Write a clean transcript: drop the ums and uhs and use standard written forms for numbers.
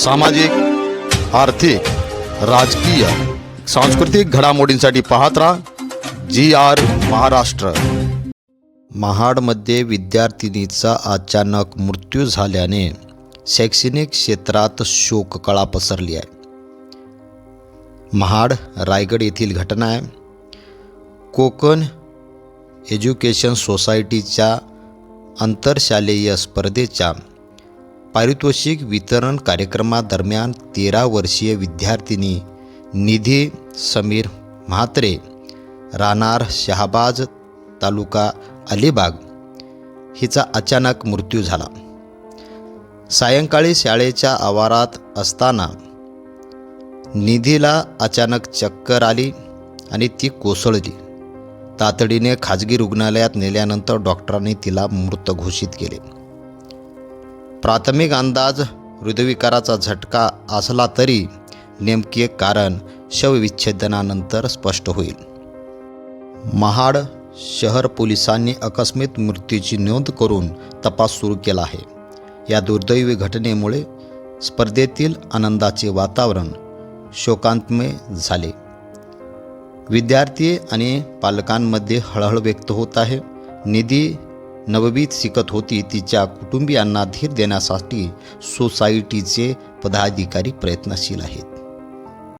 सामाजिक, आर्थिक, राजकीय, सांस्कृतिक घडामोडींसाठी पाहत राहा GR महाराष्ट्र। महाडमध्ये विद्यार्थिनीचा अचानक मृत्यू झाल्याने शैक्षणिक क्षेत्रात शोककळा पसरली आहे। महाड रायगड येथील घटना आहे। कोकण एज्युकेशन सोसायटीच्या आंतरशालेय स्पर्धेच्या पारितोषिक वितरण कार्यक्रमादरम्यान 13 वर्षीय विद्यार्थिनी निधी समीर म्हात्रे राहणार शहाबाज तालुका अलिबाग हिचा अचानक मृत्यू झाला। सायंकाळी शाळेच्या आवारात असताना निधीला अचानक चक्कर आली आणि ती कोसळली। तातडीने खाजगी रुग्णालयात नेल्यानंतर डॉक्टरांनी तिला मृत घोषित केले। प्राथमिक अंदाज हृदयविकाराचा झटका असला तरी नेमके कारण शवविच्छेदनानंतर स्पष्ट होईल। महाड शहर पोलिसांनी आकस्मिक मृत्यूची नोंद करून तपास सुरू केला आहे। या दुर्दैवी घटनेमुळे स्पर्धेतील आनंदाचे वातावरण शोकांतमय झाले। विद्यार्थी आणि पालकांमध्ये हळहळ व्यक्त होत आहे। निधी 9वीत शिकत होती। तिच्या कुटुंबियांना धीर देण्यासाठी सोसायटीचे पदाधिकारी प्रयत्नशील आहेत।